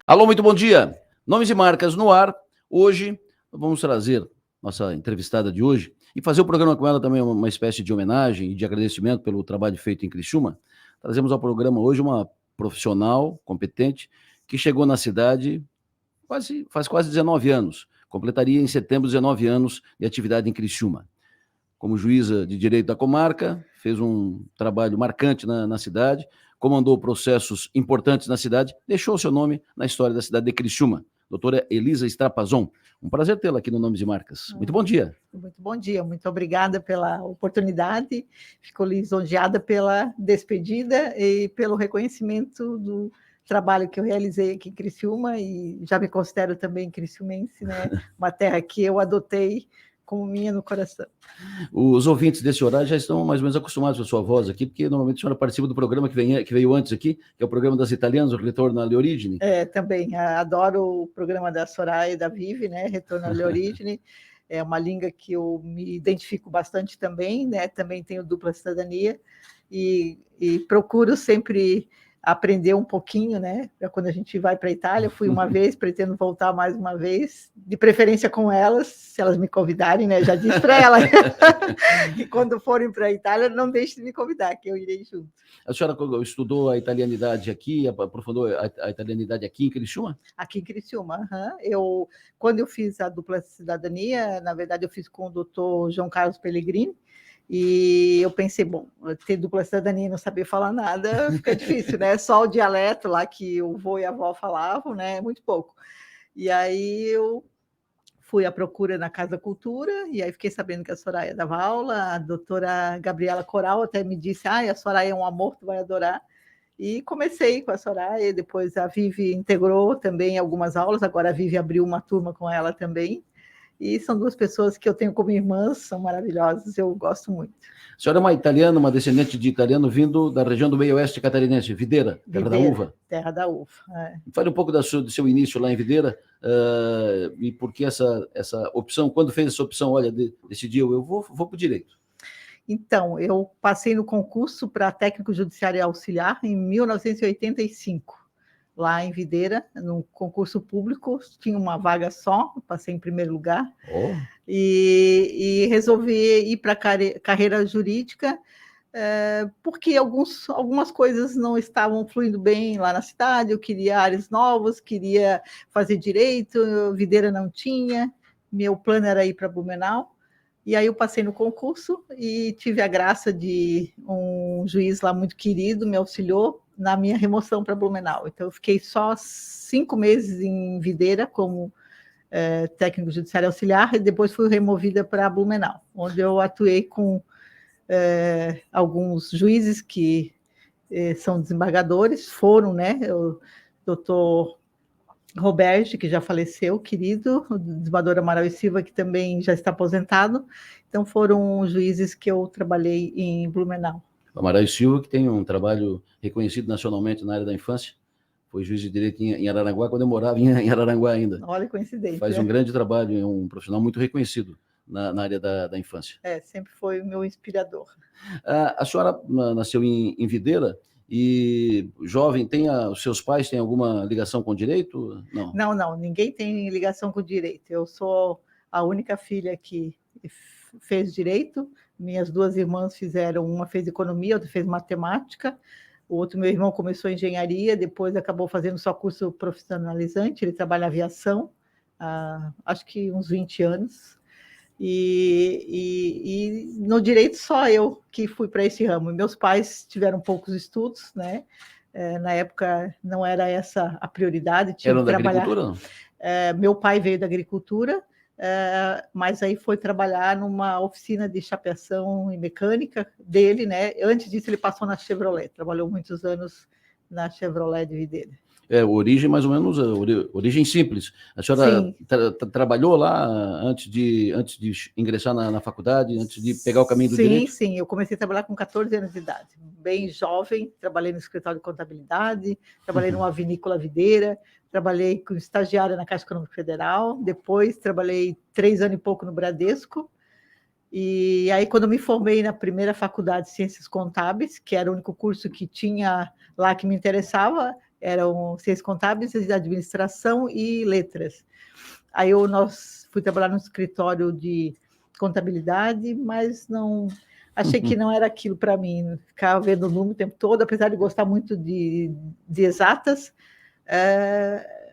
Alô, muito bom dia. Nomes e marcas no ar. Hoje vamos trazer nossa entrevistada de hoje e fazer o programa com ela também uma espécie de homenagem e de agradecimento pelo trabalho feito em Criciúma. Trazemos ao programa hoje uma profissional competente que chegou na cidade faz quase 19 anos. Completaria em setembro 19 anos de atividade em Criciúma. Como juíza de direito da comarca, fez um trabalho marcante na cidade, comandou processos importantes na cidade, deixou seu nome na história da cidade de Criciúma. Doutora Elisa Strapazon, um prazer tê-la aqui no Nomes e Marcas. Muito bom dia. Muito bom dia, muito obrigada pela oportunidade, fico lisonjeada pela despedida e pelo reconhecimento do trabalho que eu realizei aqui em Criciúma, e já me considero também criciumense, né? Uma terra que eu adotei como minha no coração. Os ouvintes desse horário já estão mais ou menos acostumados com a sua voz aqui, porque normalmente a senhora participa do programa que veio antes aqui, que é o programa das italianas, o Retorno alle Origini. Também adoro o programa da Soraya e da Vivi, né? Retorno alle Origini. É uma língua que eu me identifico bastante também, né? Também tenho dupla cidadania e procuro sempre aprender um pouquinho, né? Para quando a gente vai para a Itália, fui uma vez, pretendo voltar mais uma vez, de preferência com elas, se elas me convidarem, né? Já disse para elas que quando forem para a Itália, não deixe de me convidar, que eu irei junto. A senhora estudou a italianidade aqui, aprofundou a italianidade aqui em Criciúma? Aqui em Criciúma, quando eu fiz a dupla cidadania, na verdade eu fiz com o doutor João Carlos Pellegrini, e eu pensei, bom, ter dupla cidadania e não saber falar nada fica difícil, né? Só o dialeto lá que o vô e a avó falavam, né? É muito pouco. E aí eu fui à procura na Casa Cultura, e aí fiquei sabendo que a Soraya dava aula, a doutora Gabriela Coral até me disse, a Soraya é um amor, tu vai adorar. E comecei com a Soraya, depois a Vivi integrou também algumas aulas, agora a Vivi abriu uma turma com ela também, e são duas pessoas que eu tenho como irmãs, são maravilhosas, eu gosto muito. A senhora é uma italiana, uma descendente de italiano vindo da região do meio-oeste catarinense, Videira, terra da uva. Terra da uva. Fale um pouco do seu início lá em Videira, e por que essa opção, quando fez essa opção, olha, decidiu, eu vou para o direito. Então, eu passei no concurso para técnico judiciário auxiliar em 1985. Lá em Videira, no concurso público, tinha uma vaga só, passei em primeiro lugar, e resolvi ir para a carreira jurídica, porque algumas coisas não estavam fluindo bem lá na cidade, eu queria áreas novas, queria fazer direito, Videira não tinha, meu plano era ir para Blumenau, e aí eu passei no concurso e tive a graça de um juiz lá muito querido, me auxiliou na minha remoção para Blumenau. Então, eu fiquei só 5 meses em Videira como técnico judiciário auxiliar, e depois fui removida para Blumenau, onde eu atuei com alguns juízes que são desembargadores, foram, né, o doutor Roberge, que já faleceu, querido, o desembargador Amaral e Silva, que também já está aposentado. Então, foram juízes que eu trabalhei em Blumenau. Amaral e Silva, que tem um trabalho reconhecido nacionalmente na área da infância, foi juiz de direito em Araranguá, quando eu morava em Araranguá ainda. Olha, coincidência. Faz um grande trabalho, é um profissional muito reconhecido na área da infância. Sempre foi o meu inspirador. A senhora nasceu em Videira, e jovem, os seus pais têm alguma ligação com o direito? Não. Não, ninguém tem ligação com o direito. Eu sou a única filha que fez direito. Minhas duas irmãs fizeram, uma fez economia, outra fez matemática. O outro, meu irmão, começou engenharia, depois acabou fazendo só curso profissionalizante, ele trabalha em aviação, acho que uns 20 anos. E no direito só eu que fui para esse ramo. Meus pais tiveram poucos estudos, né? Na época não era essa a prioridade. Eram da agricultura, não? Meu pai veio da agricultura, mas aí foi trabalhar numa oficina de chapeação e mecânica dele, né? Antes disso ele passou na Chevrolet, trabalhou muitos anos na Chevrolet de Videira. Origem mais ou menos, origem simples. A senhora trabalhou lá antes de ingressar na faculdade, antes de pegar o caminho do direito? Sim. Eu comecei a trabalhar com 14 anos de idade, bem jovem. Trabalhei no escritório de contabilidade, trabalhei numa vinícola videira, trabalhei como estagiária na Caixa Econômica Federal, depois trabalhei 3 anos e pouco no Bradesco. E aí, quando eu me formei na primeira faculdade de Ciências Contábeis, que era o único curso que tinha lá que me interessava, eram ciências contábeis, administração e letras. Aí fui trabalhar no escritório de contabilidade, mas não achei que não era aquilo para mim, ficar vendo o número o tempo todo, apesar de gostar muito de exatas,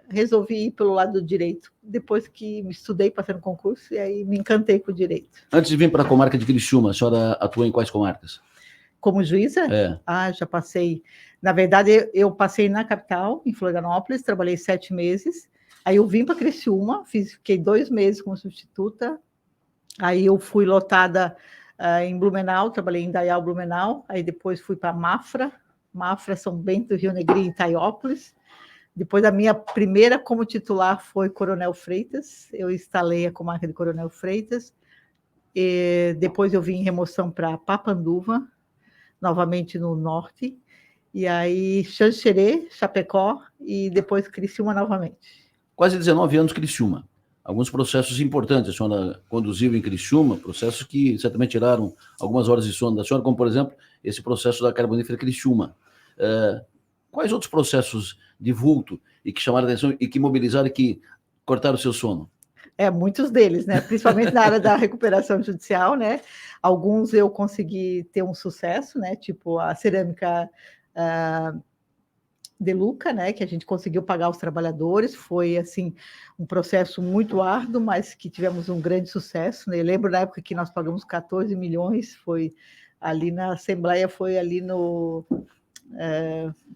resolvi ir pelo lado do direito, depois que me estudei, passei no concurso, e aí me encantei com o direito. Antes de vir para a comarca de Criciúma, a senhora atuou em quais comarcas? Como juíza? Já passei. Na verdade, eu passei na capital, em Florianópolis, trabalhei 7 meses, aí eu vim para Criciúma, fiquei 2 meses como substituta, aí eu fui lotada em Blumenau, trabalhei em Indaial, Blumenau, aí depois fui para Mafra, São Bento, Rio Negrinho e Itaiópolis. Depois a minha primeira como titular foi Coronel Freitas, eu instalei a comarca de Coronel Freitas, e depois eu vim em remoção para Papanduva, novamente no norte, e aí Xanxerê, Chapecó, e depois Criciúma novamente. Quase 19 anos Criciúma. Alguns processos importantes a senhora conduziu em Criciúma, processos que certamente tiraram algumas horas de sono da senhora, como, por exemplo, esse processo da carbonífera Criciúma. Quais outros processos de vulto e que chamaram a atenção e que mobilizaram e que cortaram o seu sono? Muitos deles, né? Principalmente na área da recuperação judicial, né? Alguns eu consegui ter um sucesso, né? Tipo a cerâmica de Luca, né? Que a gente conseguiu pagar os trabalhadores. Foi assim um processo muito árduo, mas que tivemos um grande sucesso, né? Eu lembro na época que nós pagamos 14 milhões, foi ali na Assembleia, foi ali no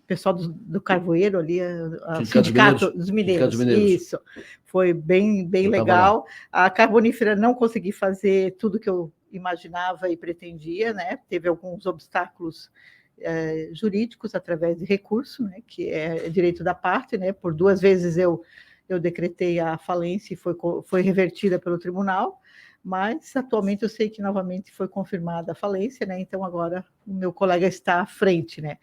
pessoal do Carvoeiro ali, Sindicato dos Mineiros. Isso, foi bem legal. A carbonífera não consegui fazer tudo que eu imaginava e pretendia, né? Teve alguns obstáculos jurídicos através de recurso, né? Que é direito da parte, né? Por 2 vezes eu decretei a falência e foi revertida pelo tribunal, mas atualmente eu sei que novamente foi confirmada a falência, né? Então agora o meu colega está à frente, né?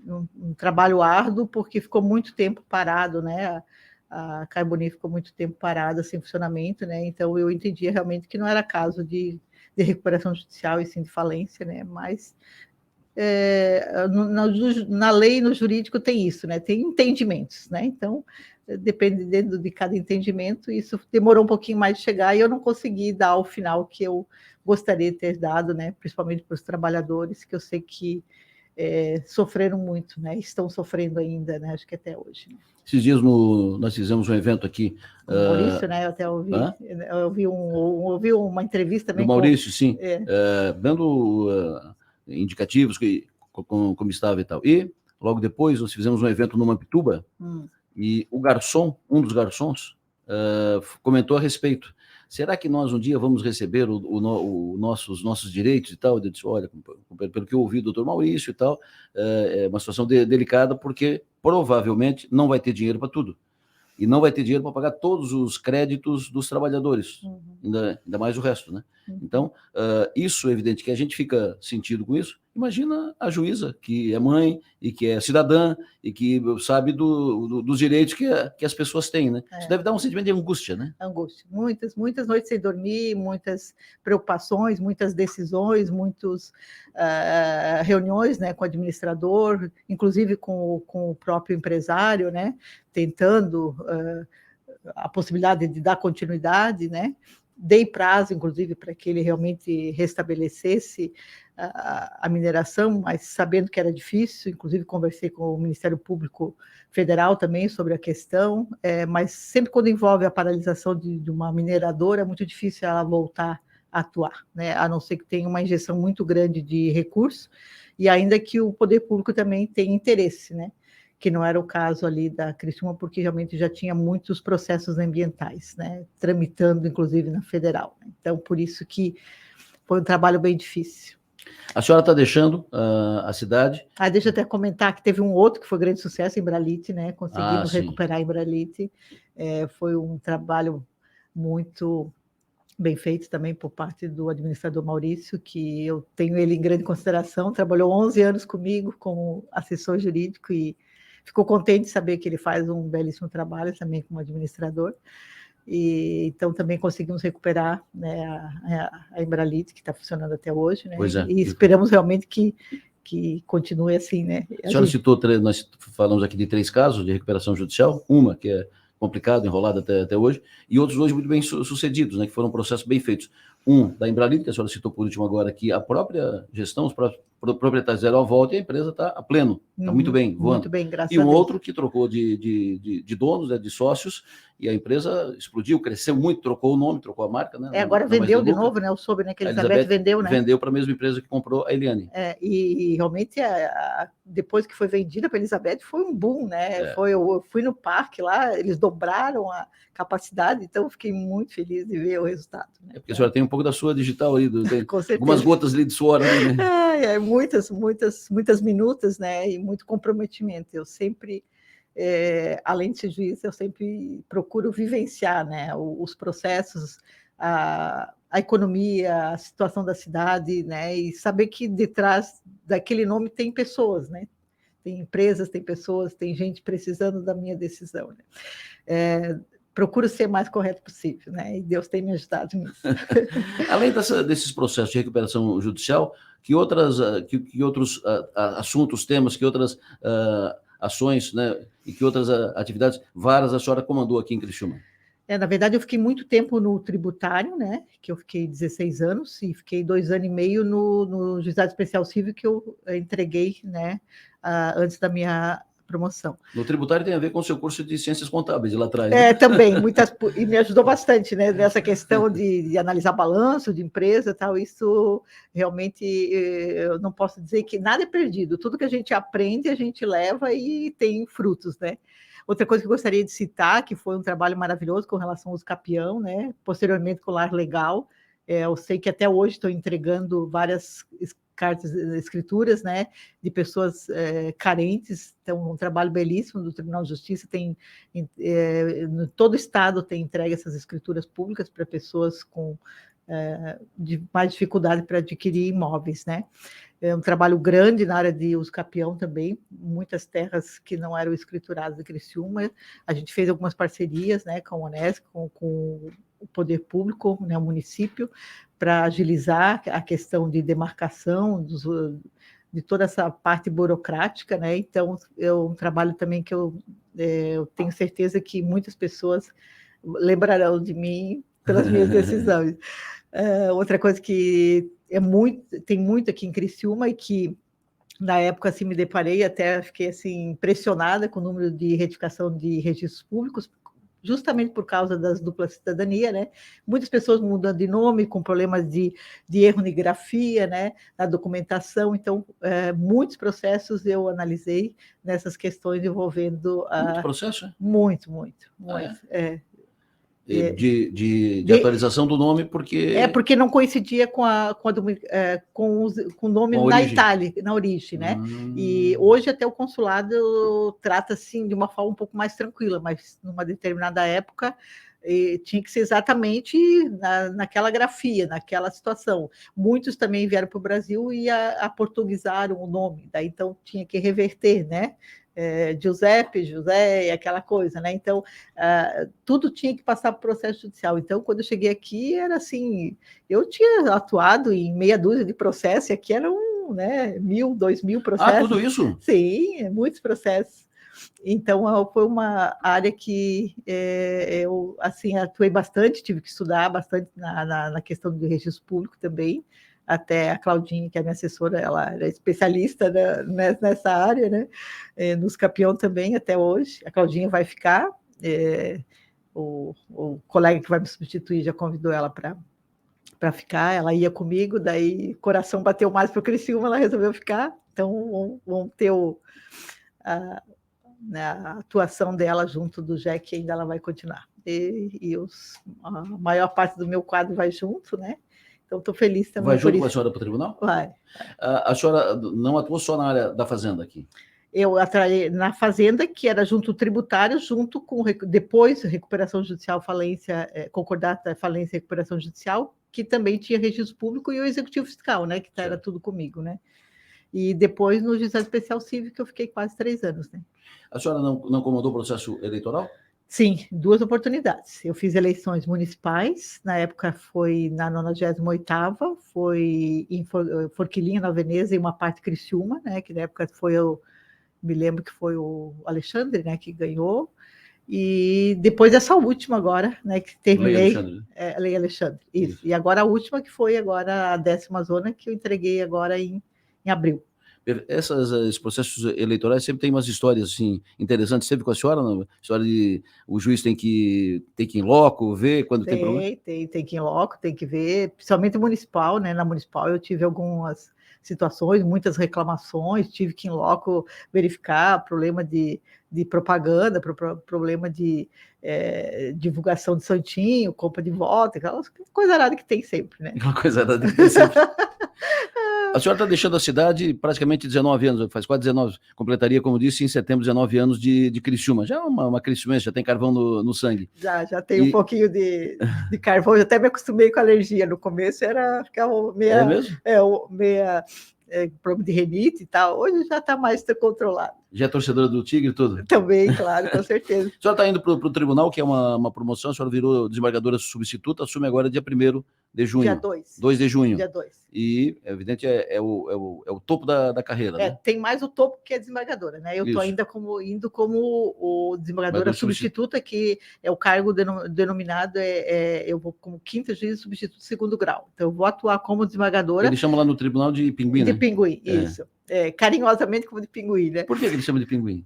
Um trabalho árduo, porque ficou muito tempo parado, né? A Carbonífera ficou muito tempo parada, sem funcionamento, né? Então eu entendia realmente que não era caso de recuperação judicial e sim de falência, né? Mas na lei e no jurídico tem isso, né? Tem entendimentos, né? Então, dependendo de cada entendimento, isso demorou um pouquinho mais de chegar e eu não consegui dar o final que eu gostaria de ter dado, né? Principalmente para os trabalhadores, que eu sei que sofreram muito, né? Estão sofrendo ainda, né? Acho que até hoje. Né? Esses dias nós fizemos um evento aqui. O Maurício, né? Eu até ouvi. Eu ouvi uma entrevista também. Do Maurício, sim. Dando indicativos como estava e tal. E, logo depois, nós fizemos um evento no Mampituba, e o garçom, um dos garçons, comentou a respeito. Será que nós um dia vamos receber os nossos direitos e tal? Eu disse, olha, pelo que eu ouvi do doutor Maurício e tal, é uma situação delicada, porque provavelmente não vai ter dinheiro para tudo. E não vai ter dinheiro para pagar todos os créditos dos trabalhadores, ainda mais o resto, né? Então, isso é evidente que a gente fica sentido com isso. Imagina a juíza, que é mãe e que é cidadã e que sabe dos direitos que as pessoas têm, né? Isso deve dar um sentimento de angústia, né? Angústia. Muitas noites sem dormir, muitas preocupações, muitas decisões, muitas reuniões, né, com o administrador, inclusive com o próprio empresário, né? Tentando a possibilidade de dar continuidade, né? Dei prazo, inclusive, para que ele realmente restabelecesse a mineração, mas sabendo que era difícil, inclusive conversei com o Ministério Público Federal também sobre a questão, mas sempre quando envolve a paralisação de uma mineradora, é muito difícil ela voltar a atuar, né? A não ser que tenha uma injeção muito grande de recursos, e ainda que o poder público também tenha interesse, né? Que não era o caso ali da Criciúma, porque realmente já tinha muitos processos ambientais, né, tramitando, inclusive, na federal. Então, por isso que foi um trabalho bem difícil. A senhora está deixando a cidade? Deixa eu até comentar que teve um outro que foi grande sucesso em Bralite, né, conseguimos recuperar em Bralite. Foi um trabalho muito bem feito também por parte do administrador Maurício, que eu tenho ele em grande consideração, trabalhou 11 anos comigo como assessor jurídico e ficou contente de saber que ele faz um belíssimo trabalho também como administrador. E então também conseguimos recuperar, né, a Embralite, que está funcionando até hoje, né? Pois é. E esperamos realmente que que continue assim, né? A senhora citou, nós falamos aqui de 3 casos de recuperação judicial, uma que é complicado, enrolada até hoje, e outros 2 muito bem sucedidos, né, que foram processos bem feitos. Um da Embralim, que a senhora citou por último agora, que a própria gestão, os próprios proprietários deram a volta e a empresa está a pleno, está muito bem, voando. Muito bem, graças e a um Deus. outro que trocou de donos, né, de sócios, e a empresa explodiu, cresceu muito, trocou o nome, trocou a marca. Né, agora vendeu de novo, né? Eu soube, né, que a Elizabeth vendeu, né? Vendeu para a mesma empresa que comprou a Eliane. E realmente, depois que foi vendida para a Elizabeth, foi um boom, né? Eu fui no parque lá, eles dobraram a capacidade, então eu fiquei muito feliz de ver o resultado. Né? Porque a senhora tem um pouco da sua digital aí, tem com certeza. Algumas gotas ali de suor ali, né? Muitas minutas, né? E muito comprometimento. Eu sempre, além de ser juiz, eu sempre procuro vivenciar, né? Os processos, a economia, a situação da cidade, né? E saber que detrás daquele nome tem pessoas, né? Tem empresas, tem pessoas, tem gente precisando da minha decisão. Né? Procuro ser o mais correto possível, né? E Deus tem me ajudado nisso. Além desses processos de recuperação judicial, que outros assuntos, temas, que outras ações, né? E que outras atividades várias a senhora comandou aqui em Criciúma? Na verdade, eu fiquei muito tempo no tributário, né? Que eu fiquei 16 anos, e fiquei 2 anos e meio no Juizado Especial Civil, que eu entreguei, né? Antes da minha promoção. No tributário tem a ver com o seu curso de Ciências Contábeis, lá atrás. Né? Também, e me ajudou bastante, né? Nessa questão de analisar balanço de empresa, tal. Isso realmente, eu não posso dizer que nada é perdido. Tudo que a gente aprende, a gente leva e tem frutos, né? Outra coisa que eu gostaria de citar, que foi um trabalho maravilhoso com relação ao uso capião, né? Posteriormente com o lar legal. Eu sei que até hoje estou entregando várias cartas, escrituras, né, de pessoas carentes. Então, um trabalho belíssimo do Tribunal de Justiça, tem no todo o estado tem entregue essas escrituras públicas para pessoas com mais dificuldade para adquirir imóveis, né? É um trabalho grande na área de uso capião também, muitas terras que não eram escrituradas em Criciúma. A gente fez algumas parcerias, né, com a Unesco, com o poder público, né, o município, para agilizar a questão de demarcação de toda essa parte burocrática, né? Então, é um trabalho também que eu tenho certeza que muitas pessoas lembrarão de mim pelas minhas decisões. Outra coisa que tem muito aqui em Criciúma e que na época assim me deparei, até fiquei assim impressionada com o número de retificação de registros públicos, justamente por causa das duplas cidadania, né? Muitas pessoas mudando de nome, com problemas de erro de grafia, né? Na documentação. Então, muitos processos eu analisei nessas questões envolvendo... Muito processo? Muito. De atualização do nome, porque... porque não coincidia com o nome na Itália, na origem, né? E hoje até o consulado trata assim de uma forma um pouco mais tranquila, mas numa determinada época tinha que ser exatamente naquela grafia, naquela situação. Muitos também vieram para o Brasil e aportuguesaram o nome, daí então tinha que reverter, né? Giuseppe, José, aquela coisa, né? Então, tudo tinha que passar por processo judicial. Então, quando eu cheguei aqui, era assim, eu tinha atuado em meia dúzia de processos, e aqui eram, né, 1.000, 2.000 processos. Tudo isso? Sim, muitos processos. Então, foi uma área que eu, assim, atuei bastante, tive que estudar bastante na questão do registro público também. Até a Claudinha, que é a minha assessora, ela era especialista nessa área, né? Nos capião também, até hoje. A Claudinha vai ficar, o colega que vai me substituir já convidou ela para ficar, ela ia comigo, daí o coração bateu mais para o Criciúma, ela resolveu ficar, então vamos ter a atuação dela junto do Jack, ainda ela vai continuar. A maior parte do meu quadro vai junto, né? Então, estou feliz também. Vai junto com a senhora para o tribunal? Vai. A senhora não atuou só na área da Fazenda aqui? Eu atuei na Fazenda, que era junto tributário, junto com depois recuperação judicial, falência, concordata, falência e recuperação judicial, que também tinha registro público, e o executivo fiscal, né? Que era tudo comigo, né? E depois no Juizado Especial Civil, que eu fiquei quase 3 anos, né? A senhora não comandou o processo eleitoral? Sim, 2 oportunidades. Eu fiz eleições municipais, na época foi na 98ª, foi em Forquilinha, na Veneza, e uma parte Criciúma, né, que na época me lembro que foi o Alexandre, né, que ganhou, e depois essa última agora, né, que terminei, Lei Alexandre, né? Lei Alexandre, isso. Isso. E agora a última, que foi agora a 10ª zona, que eu entreguei agora em abril. Esses processos eleitorais sempre tem umas histórias assim, interessantes. Sempre com a senhora, não? História de o juiz tem que ir em loco, ver quando tem problema? Tem que ir em loco, tem que ver, principalmente municipal, né? Na municipal eu tive algumas situações, muitas reclamações, tive que ir em loco verificar problema de propaganda, problema de divulgação de santinho, compra de voto, aquelas coisa arada que tem sempre, né? Aquela coisa arada que tem sempre. A senhora está deixando a cidade praticamente 19 anos, faz quase 19, completaria, como disse, em setembro, 19 anos de Criciúma. Já é uma criciumense, já tem carvão no sangue. Já tem um pouquinho de carvão, eu até me acostumei com a alergia. No começo ficava meia... É mesmo? Problema de renite e tal. Hoje já está mais controlado. Já é torcedora do Tigre e tudo? Também, claro, com certeza. A senhora está indo para o tribunal, que é uma promoção, a senhora virou desembargadora substituta, assume agora dia 1º de junho. Dia 2. 2 de junho. Dia 2. E, é evidente, é o topo da carreira, né? Tem mais o topo que é desembargadora, né? Eu estou ainda indo como o desembargadora substituta, que é o cargo denominado, eu vou como 5ª juiz substituto de 2º grau. Então, eu vou atuar como desembargadora. Eles chamam lá no tribunal de pinguim, né? De pinguim, isso. Carinhosamente como de pinguim, né? Por que eles chamam de pinguim?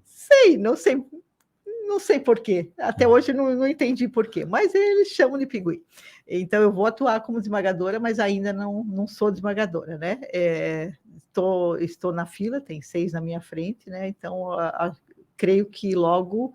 Não sei por quê. Até hoje não entendi por quê, mas eles chamam de pinguim. Então, eu vou atuar como desembargadora, mas ainda não sou desembargadora, né? Estou na fila, tem 6 na minha frente, né? Então, creio que logo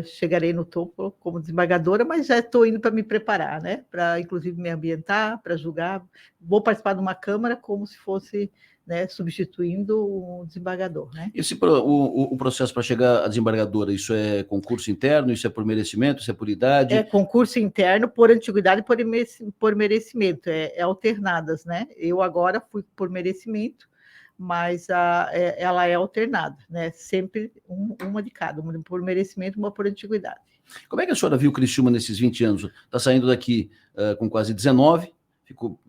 chegarei no topo como desembargadora, mas já estou indo para me preparar, né? Para, inclusive, me ambientar, para julgar. Vou participar de uma Câmara como se fosse... né, substituindo o desembargador, né? O processo para chegar a desembargadora, isso é concurso interno, isso é por merecimento, isso é por idade? É concurso interno, por antiguidade e por merecimento, alternadas, né? Eu agora fui por merecimento, mas ela é alternada, né? Sempre uma de cada, uma por merecimento, uma por antiguidade. Como é que a senhora viu Criciúma nesses 20 anos? Está saindo daqui com quase 19,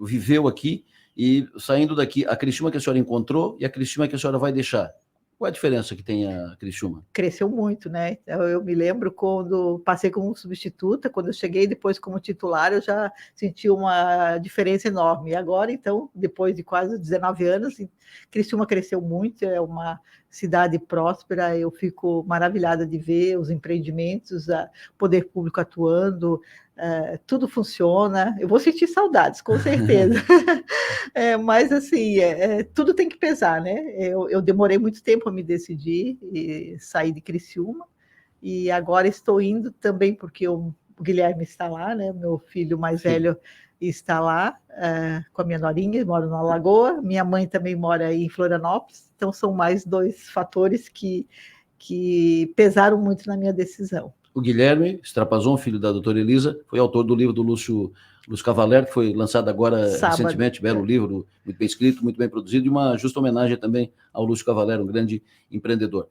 viveu aqui, e saindo daqui, a Criciúma que a senhora encontrou e a Criciúma que a senhora vai deixar. Qual a diferença que tem a Criciúma? Cresceu muito, né? Eu me lembro quando passei como substituta, quando eu cheguei depois como titular, eu já senti uma diferença enorme. E agora, então, depois de quase 19 anos, Criciúma cresceu muito, é uma cidade próspera, eu fico maravilhada de ver os empreendimentos, o poder público atuando, tudo funciona. Eu vou sentir saudades, com certeza. Mas, assim, tudo tem que pesar, né? Eu demorei muito tempo a me decidir e sair de Criciúma, e agora estou indo também porque o Guilherme está lá, né? Meu filho mais velho está lá com a minha norinha, moro na Lagoa, minha mãe também mora aí em Florianópolis, então são mais 2 fatores que pesaram muito na minha decisão. O Guilherme Strapazon, filho da doutora Elisa, foi autor do livro do Lúcio Cavaler, que foi lançado agora recentemente, belo livro, muito bem escrito, muito bem produzido, e uma justa homenagem também ao Lúcio Cavaler, um grande empreendedor.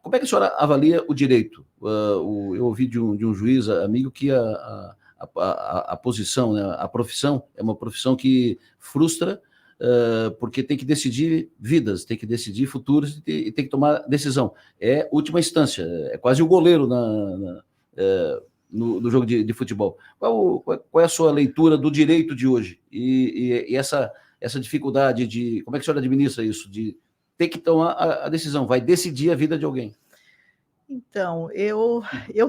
Como é que a senhora avalia o direito? Eu ouvi de um juiz amigo que a posição, né, a profissão, é uma profissão que frustra, porque tem que decidir vidas, tem que decidir futuros e tem que tomar decisão. É última instância, é quase o goleiro no jogo de futebol. Qual é a sua leitura do direito de hoje? E essa dificuldade de... Como é que a senhora administra isso? De ter que tomar a decisão, vai decidir a vida de alguém. Então, eu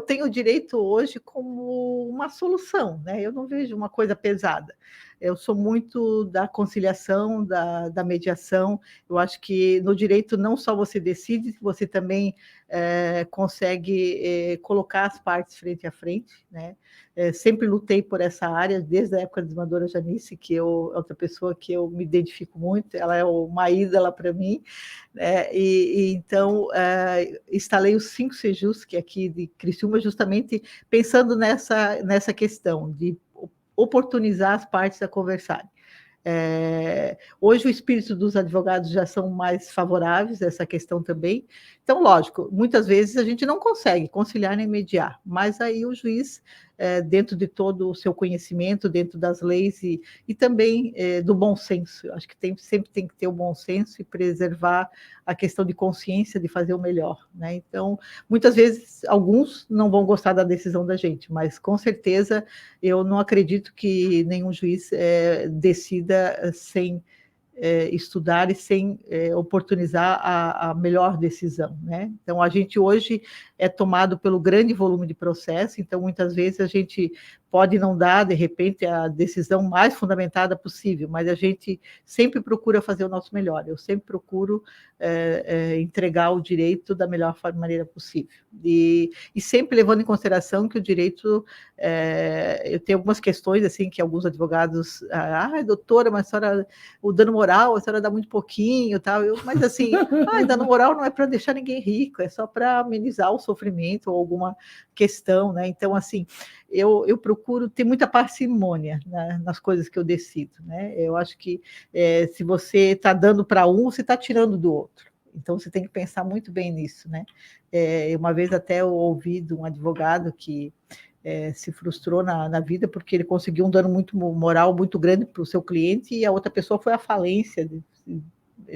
tenho o direito hoje como uma solução, né? Eu não vejo uma coisa pesada. Eu sou muito da conciliação, da mediação. Eu acho que no direito não só você decide, você também consegue colocar as partes frente a frente, né? Sempre lutei por essa área, desde a época da desembargadora Janice, que é outra pessoa que eu me identifico muito, ela é uma ídola para mim, né? Então, instalei os 5 sejus, que é aqui de Criciúma, justamente pensando nessa questão de oportunizar as partes a conversarem. Hoje o espírito dos advogados já são mais favoráveis a essa questão também, Então, lógico, muitas vezes a gente não consegue conciliar nem mediar, mas aí o juiz, dentro de todo o seu conhecimento, dentro das leis e também do bom senso, eu acho que sempre tem que ter o bom senso e preservar a questão de consciência de fazer o melhor, né? Então, muitas vezes, alguns não vão gostar da decisão da gente, mas com certeza eu não acredito que nenhum juiz decida sem estudar e sem oportunizar a melhor decisão, né? Então, a gente hoje é tomado pelo grande volume de processo, então, muitas vezes, a gente pode não dar, de repente, a decisão mais fundamentada possível, mas a gente sempre procura fazer o nosso melhor, eu sempre procuro entregar o direito da melhor maneira possível. E sempre levando em consideração que o direito, eu tenho algumas questões, assim, que alguns advogados, doutora, mas a senhora, o dano moral, a senhora dá muito pouquinho, tal, mas assim, dano moral não é para deixar ninguém rico, é só para amenizar o sofrimento ou alguma questão, né? Então, assim, eu procuro ter muita parcimônia, né, nas coisas que eu decido, né? Eu acho que se você está dando para um, você está tirando do outro. Então, você tem que pensar muito bem nisso, né? Uma vez até eu ouvi de um advogado que se frustrou na vida porque ele conseguiu um dano muito moral muito grande para o seu cliente e a outra pessoa foi à falência,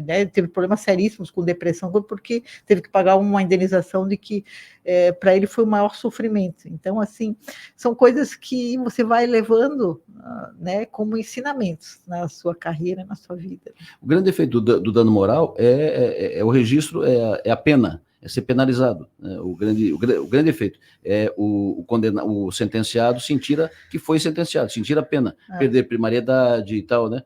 né, teve problemas seríssimos com depressão porque teve que pagar uma indenização de que para ele foi o maior sofrimento. Então, assim, são coisas que você vai levando, né, como ensinamentos na sua carreira, na sua vida. O grande efeito do dano moral é o registro, é a pena, é ser penalizado, né? O grande efeito é o sentenciado sentir que foi sentenciado, sentir a pena, perder primariedade e tal, né?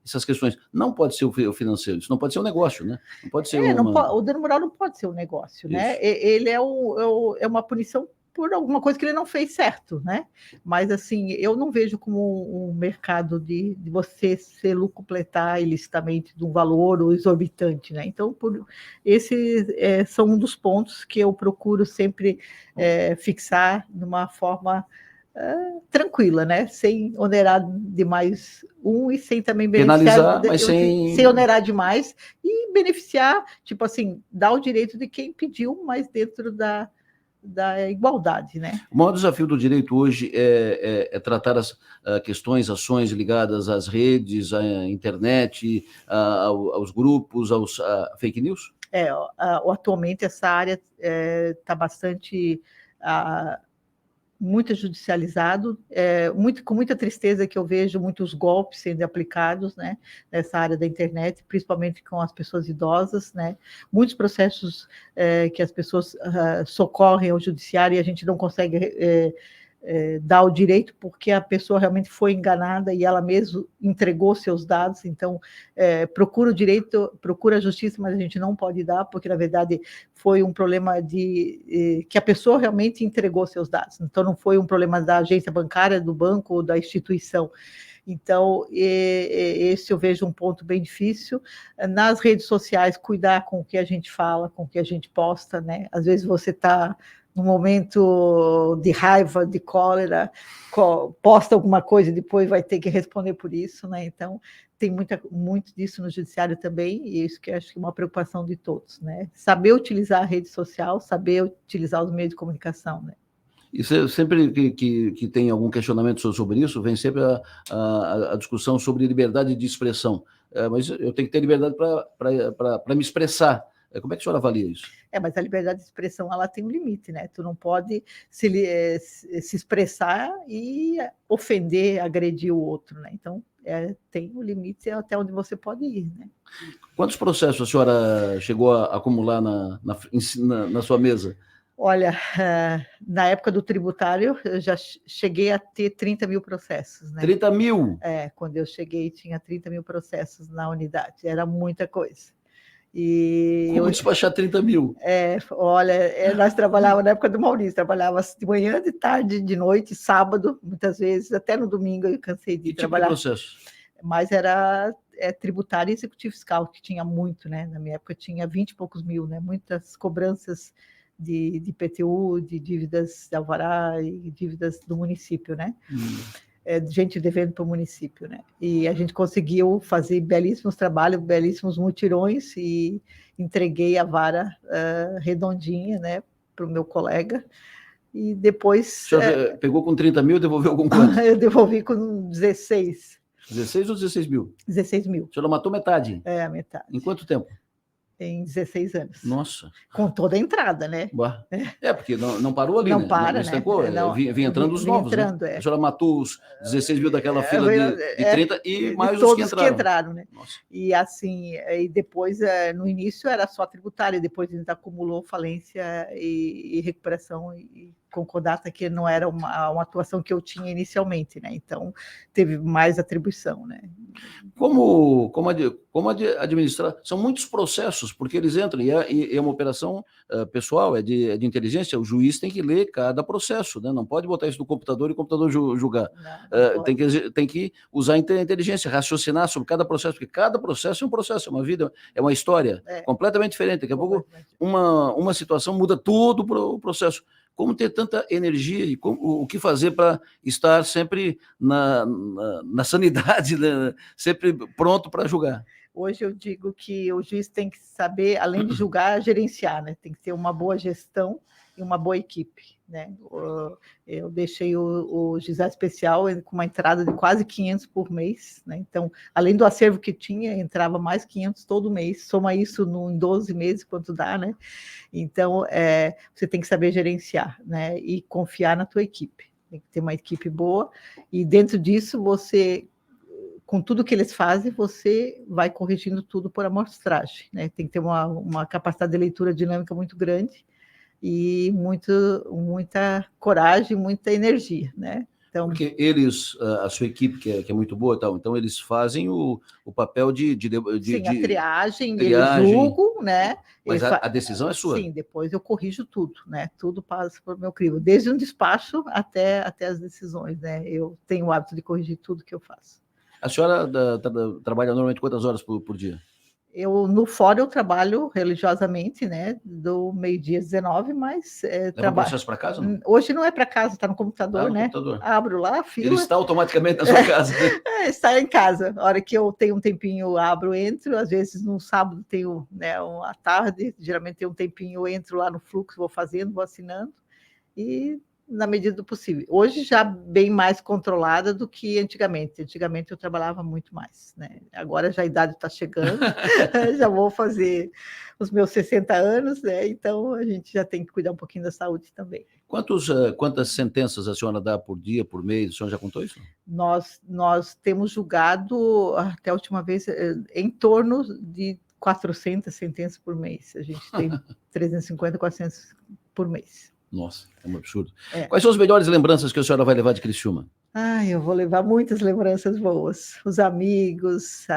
Essas questões. Não pode ser o financeiro, isso não pode ser um negócio, né? Não pode ser o dano moral não pode ser um negócio, né? Ele é uma punição por alguma coisa que ele não fez certo, né? Mas, assim, eu não vejo como um mercado de você se lucupletar ilicitamente de um valor exorbitante, né? Então, esses são um dos pontos que eu procuro sempre fixar de uma forma tranquila, né? Sem onerar demais e sem também penalizar, mas sem onerar demais e beneficiar, tipo assim, dar o direito de quem pediu, mas dentro da igualdade, né? O maior desafio do direito hoje é tratar as questões, ações ligadas às redes, à internet, aos grupos, aos fake news? Atualmente essa área está bastante muito judicializado, com muita tristeza que eu vejo muitos golpes sendo aplicados, né, nessa área da internet, principalmente com as pessoas idosas, né, muitos processos que as pessoas socorrem ao judiciário e a gente não consegue dar o direito porque a pessoa realmente foi enganada e ela mesma entregou seus dados, então procura o direito, procura a justiça, mas a gente não pode dar, porque na verdade foi um problema que a pessoa realmente entregou seus dados, então não foi um problema da agência bancária, do banco ou da instituição. Então, esse eu vejo um ponto bem difícil. Nas redes sociais, cuidar com o que a gente fala, com o que a gente posta, né? Às vezes você está num momento de raiva, de cólera, posta alguma coisa e depois vai ter que responder por isso, né? Então, tem muito disso no judiciário também, e isso que eu acho que é uma preocupação de todos, né? Saber utilizar a rede social, saber utilizar os meios de comunicação, né? E sempre que tem algum questionamento sobre isso, vem sempre a discussão sobre liberdade de expressão. Mas eu tenho que ter liberdade para me expressar. Como é que a senhora avalia isso? Mas a liberdade de expressão, ela tem um limite, né? Tu não pode se expressar e ofender, agredir o outro, né? Então, tem um limite até onde você pode ir, né? Quantos processos a senhora chegou a acumular na sua mesa? Olha, na época do tributário, eu já cheguei a ter 30 mil processos, né? 30 mil? Quando eu cheguei, tinha 30 mil processos na unidade, era muita coisa. E como despachar 30 mil? Olha, nós trabalhávamos na época do Maurício, trabalhava de manhã, de tarde, de noite, sábado, muitas vezes, até no domingo eu cansei de trabalhar. Que tipo de processo? Mas era tributário e executivo fiscal, que tinha muito, né? Na minha época tinha 20 e poucos mil, né? Muitas cobranças de IPTU, de dívidas de alvará e dívidas do município, né? gente devendo para o município, né? E a gente conseguiu fazer belíssimos trabalhos, belíssimos mutirões, e entreguei a vara redondinha, né, para o meu colega. E depois... O senhor pegou com 30 mil e devolveu com quanto? Eu devolvi com 16. 16 ou 16 mil? 16 mil. A senhora matou metade? A metade. Em quanto tempo? Em 16 anos. Nossa. Com toda a entrada, né? Porque não parou ali, não né? Para, não estancou, né? Vinha entrando os novos, entrando, né? A senhora matou os 16 mil daquela fila de 30 e mais todos os que entraram. Né? Nossa. E assim, e depois, no início era só tributária, depois a gente acumulou falência e recuperação e concordata, que não era uma atuação que eu tinha inicialmente, né? Então, teve mais atribuição, né? Como administrar? São muitos processos, porque eles entram, e é uma operação pessoal, é de inteligência, o juiz tem que ler cada processo, né? Não pode botar isso no computador e o computador julgar. Não tem que usar a inteligência, raciocinar sobre cada processo, porque cada processo é um processo, é uma vida, é uma história completamente diferente. Daqui a pouco, uma situação muda todo o processo. Como ter tanta energia e o que fazer para estar sempre na sanidade, né? Sempre pronto para julgar? Hoje eu digo que o juiz tem que saber, além de julgar, gerenciar, né? Tem que ter uma boa gestão e uma boa equipe, né? Eu deixei o juizado especial com uma entrada de quase 500 por mês, né? Então, além do acervo que tinha, entrava mais 500 todo mês, soma isso em 12 meses, quanto dá, né? Então, você tem que saber gerenciar, né? E confiar na tua equipe. Tem que ter uma equipe boa, e dentro disso, com tudo que eles fazem, você vai corrigindo tudo por amostragem, né? Tem que ter uma capacidade de leitura dinâmica muito grande, e muita coragem, muita energia, né? Então, porque a sua equipe, que é muito boa, então eles fazem o papel de sim, a triagem, eles julgam, né? Mas a decisão é sua. Sim, depois eu corrijo tudo, né? Tudo passa por meu crivo, desde um despacho até as decisões, né? Eu tenho o hábito de corrigir tudo que eu faço. A senhora trabalha normalmente quantas horas por dia? No fórum eu trabalho religiosamente, né, do meio-dia às 19, mas... Leva o processo para casa? Não? Hoje não é para casa, está no computador, né? Computador. Abro lá, fila. Ele está automaticamente na sua casa. Está em casa. A hora que eu tenho um tempinho, abro, entro. Às vezes no sábado tenho, né, à tarde, geralmente tenho um tempinho, eu entro lá no fluxo, vou fazendo, vou assinando, e na medida do possível. Hoje já bem mais controlada do que antigamente. Antigamente eu trabalhava muito mais, né? Agora já a idade está chegando, já vou fazer os meus 60 anos, né? Então a gente já tem que cuidar um pouquinho da saúde também. Quantas sentenças a senhora dá por dia, por mês? A senhora já contou isso? Nós temos julgado, até a última vez, em torno de 400 sentenças por mês. A gente tem 350, 400 por mês. Nossa, é um absurdo. Quais são as melhores lembranças que a senhora vai levar de Criciúma? Eu vou levar muitas lembranças boas. Os amigos,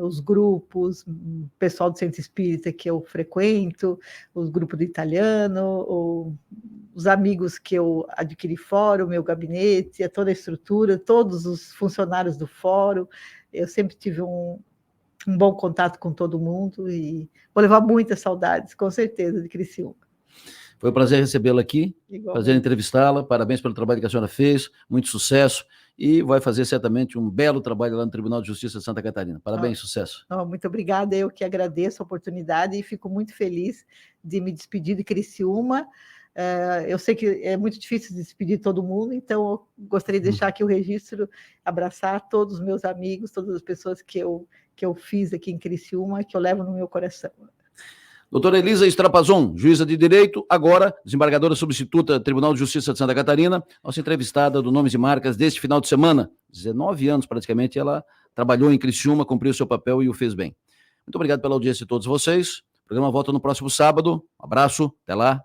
os grupos, o pessoal do Centro Espírita que eu frequento, os grupos do italiano, os amigos que eu adquiri fora, o meu gabinete, toda a estrutura, todos os funcionários do fórum. Eu sempre tive um bom contato com todo mundo, e vou levar muitas saudades, com certeza, de Criciúma. Foi um prazer recebê-la aqui, Igualmente. prazer entrevistá-la, parabéns pelo trabalho que a senhora fez, muito sucesso, e vai fazer certamente um belo trabalho lá no Tribunal de Justiça de Santa Catarina. Parabéns, sucesso. Muito obrigada, eu que agradeço a oportunidade e fico muito feliz de me despedir de Criciúma. Eu sei que é muito difícil despedir todo mundo, então eu gostaria de deixar aqui o registro, abraçar todos os meus amigos, todas as pessoas que eu fiz aqui em Criciúma, que eu levo no meu coração. Doutora Elisa Strapazon, juíza de direito, agora desembargadora substituta Tribunal de Justiça de Santa Catarina, nossa entrevistada do Nomes e Marcas deste final de semana. 19 anos praticamente ela trabalhou em Criciúma, cumpriu seu papel e o fez bem. Muito obrigado pela audiência de todos vocês. O programa volta no próximo sábado. Um abraço, até lá.